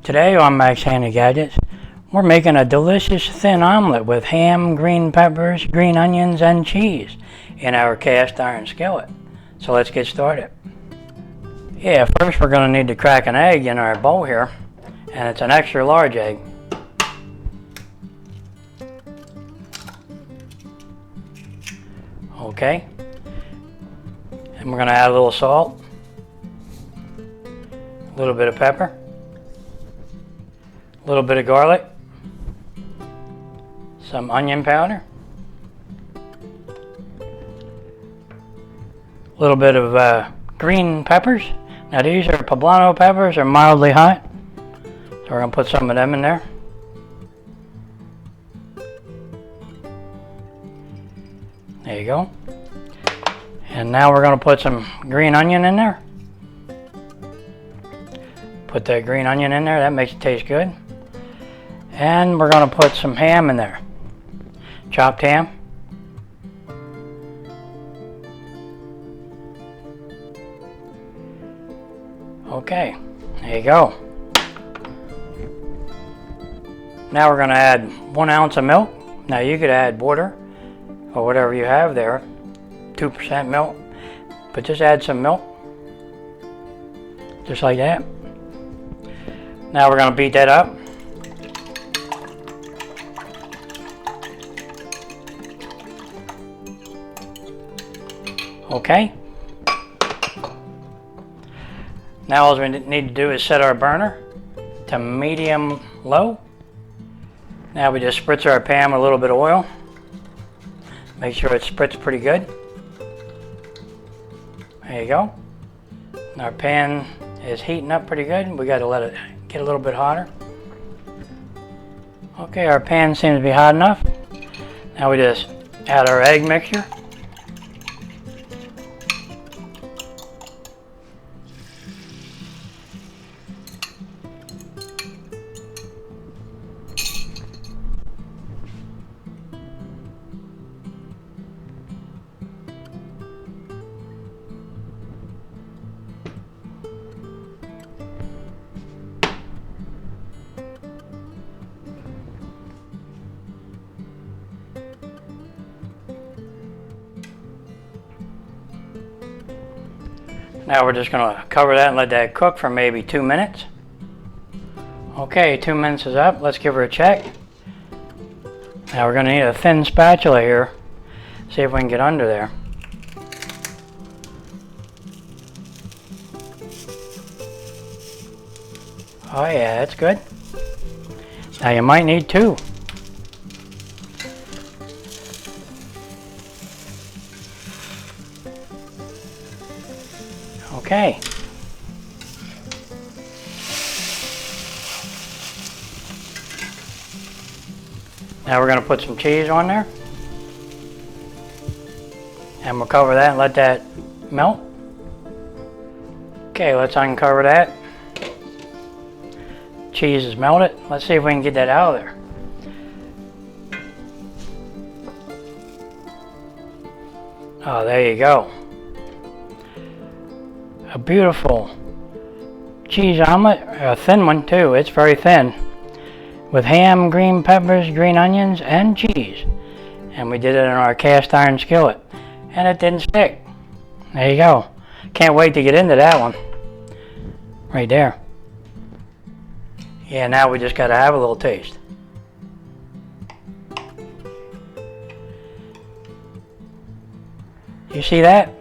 Today on Max Handy Gadgets, we're making a delicious thin omelet with ham, green peppers, green onions, and cheese in our cast iron skillet. So let's get started. Yeah, first we're going to need to crack an egg in our bowl here, and it's an extra large egg. Okay, and we're going to add a little salt, a little bit of pepper, a little bit of garlic, some onion powder, a little bit of green peppers. Now these are Poblano peppers, are mildly hot, so we're going to put some of them in there. There you go. And now we're going to put some green onion in there. Put that green onion in there, that makes it taste good. And we're going to put some ham in there. Chopped ham. Okay, there you go. Now we're going to add 1 ounce of milk. Now you could add water or whatever you have there, 2% milk, but just add some milk, just like that. Now we're going to beat that up. Okay. Now all we need to do is set our burner to medium low. Now we just spritz our pan with a little bit of oil. Make sure it spritz pretty good. There you go. Our pan is heating up pretty good. We got to let it get a little bit hotter. Okay, our pan seems to be hot enough. Now we just add our egg mixture. Now we're just going to cover that and let that cook for maybe 2 minutes. Okay, 2 minutes is up. Let's give her a check. Now we're going to need a thin spatula here. See if we can get under there. Oh yeah, that's good. Now you might need 2. Okay. Now we're going to put some cheese on there. And we'll cover that and let that melt. Okay, let's uncover that. Cheese is melted. Let's see if we can get that out of there. Oh, there you go. A beautiful cheese omelet, a thin one too, it's very thin, with ham, green peppers, green onions, and cheese. And we did it in our cast iron skillet, and it didn't stick. There you go. Can't wait to get into that one. Right there. Yeah, now we just got to have a little taste. You see that?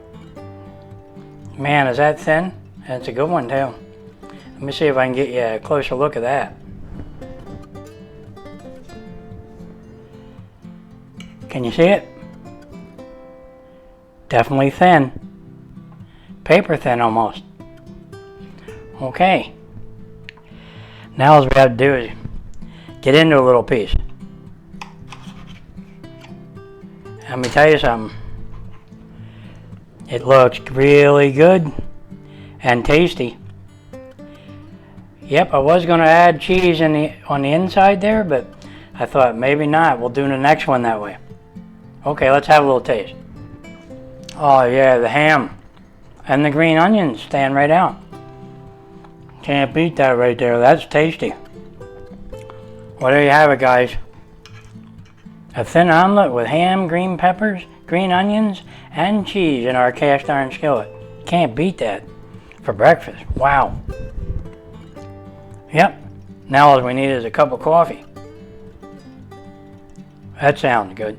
Man, is that thin? That's a good one too. Let me see if I can get you a closer look at that. Can you see it? Definitely thin. Paper thin almost. Okay. Now all we have to do is get into a little piece. Let me tell you something. It looks really good and tasty. Yep, I was going to add cheese on the inside there, but I thought maybe not. We'll do the next one that way. Okay, let's have a little taste. Oh yeah, the ham and the green onions stand right out. Can't beat that right there. That's tasty. Well, there you have it, guys. A thin omelet with ham, green peppers, green onions, and cheese in our cast iron skillet. Can't beat that for breakfast. Wow. Yep. Now all we need is a cup of coffee. That sounds good.